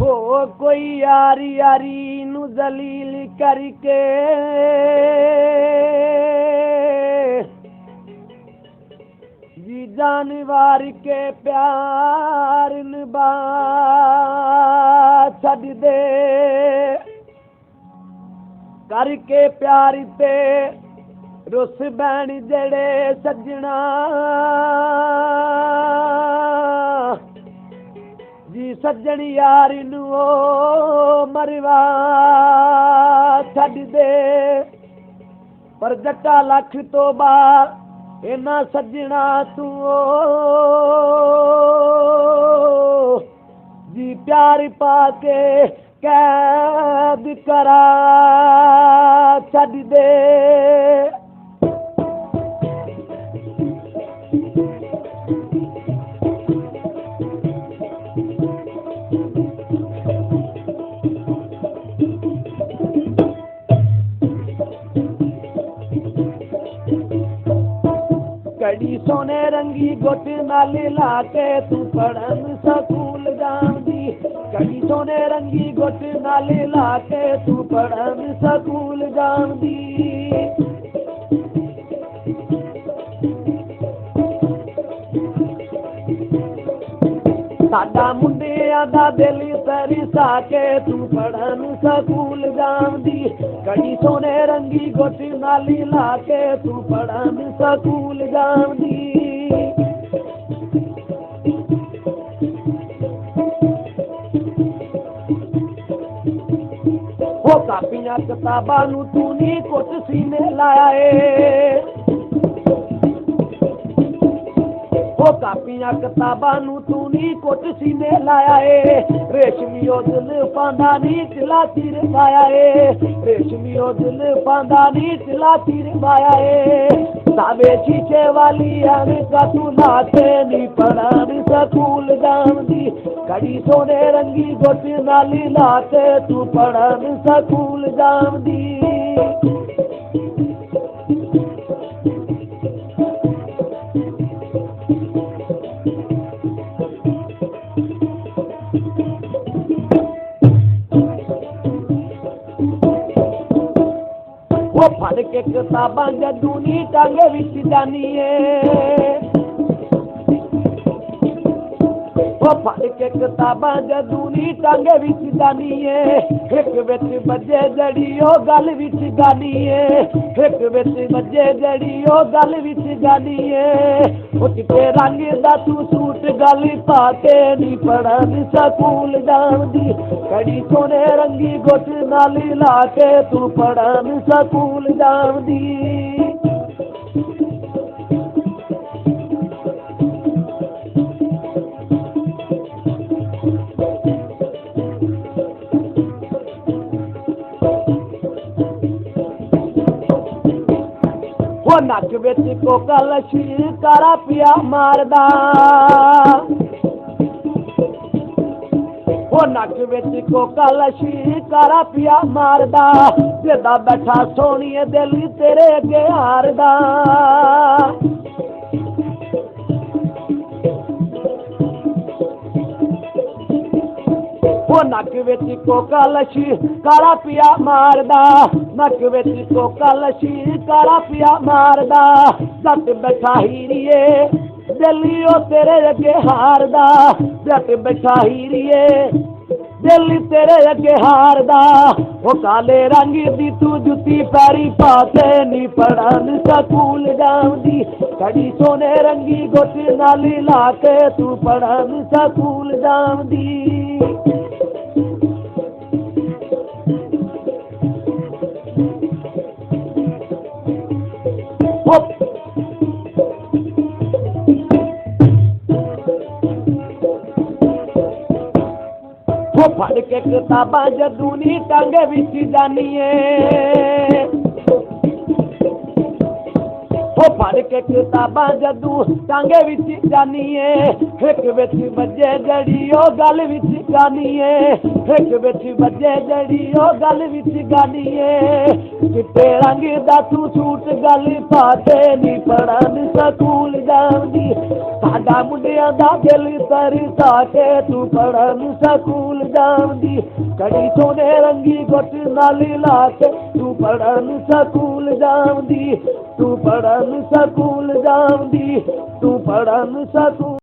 हो कोई यारी यारी नू जलील करके जी जानवर के प्यार निभा छड़ दे करके प्यार ते रुस बैण जड़े सजना जी सज्जन यारी नू मरवा छड़ दे पर जट्टा लख तो बाद इना सज्जना तू जी प्यार पाके कैद करा छड़ दे कड़ी सोने रंगी गुट नाल लाके तू पढ़न स्कूल जांदी कड़ी सोने रंगी गुट नाल लाके तू पढ़न स्कूल जांदी साडा मुंडियां दा दिल तरसा के तू पढ़न स्कूल जांदी कड़ी सोने रंगी गुट नाल लाके तू पढ़न स्कूल जांदी हो कापियां किताबां नू तू नी कुट सीने लाया है हो कापियां किताबां नू तू नी कुट सीने लाया है रेशमी ओ दिल पांदा नी तिला तीर पाया है रेशमी ओ दिल पांदा नी तिला तीर पाया है सावे शीशे वाली आने का तू लाते नी पढ़न स्कूल जांदी कड़ी सोने रंगी गुट नाली लाते तू पढ़न स्कूल जांदी वो फड़ के किताबां जदू नी टांगे विच जानी है वो फड़ के किताबां जदू नी टांगे विच जानी है एक विच बजे जड़ी ओ गल विच गानी है एक विच बजे जड़ी ओ गल विच गानी है ओ चिट्टे रंग दा तू सूट गल पाके नी पढ़न स्कूल जांदी कड़ी सोने रंगी गुट नाल लाके तू पढ़न स्कूल जांदी वो नक विच कोका लच्छी कारा पिया मारदा वो नक विच कोका लच्छी कारा पिया मारदा जेदा बैठा सोहणीए दिल तेरे अगे हारदा वो नक विच कोका लच्छी काला पिया मारदा नक विच कोका लच्छी काला पिया मारदा जट बैठा हीरिए दिल्ली ओ तेरे अगे हारदा जट बैठा हीरिए दिल्ली तेरे अगे हारदा वो काले रंग दी तू जुती पैरी पाते नी पढ़न स्कूल जांदी कड़ी सोने रंगी गुट नाली लाके तू पढ़न स्कूल जांदी वो फड़ के किताबां जदू नी टांगे विच जानी है वो फड़ के किताबां जदू टांगे विच जानी है एक विच बजे जड़ी ओ गल विच गानी है एक विच बजे जड़ी ओ गल विच गानी है चिट्टे रंग दा तू सूट गल पाते नी पढ़न स्कूल जांदी साडा ਮੁੰਡਿਆਂ ਦਾ ਦਿਲ ਤਰਸਾ ਕੇ ਤੂੰ ਪੜਨ ਸਕੂਲ ਜਾਂਦੀ ਕੜੀ ਸੋਨੇ ਰੰਗੀ ਗੁੱਟ ਨਾਲ ਲਾ ਕੇ ਤੂੰ ਪੜਨ ਸਕੂਲ ਜਾਂਦੀ ਤੂੰ ਪੜਨ ਸਕੂਲ ਜਾਂਦੀ ਤੂੰ ਪੜਨ ਸਕੂਲ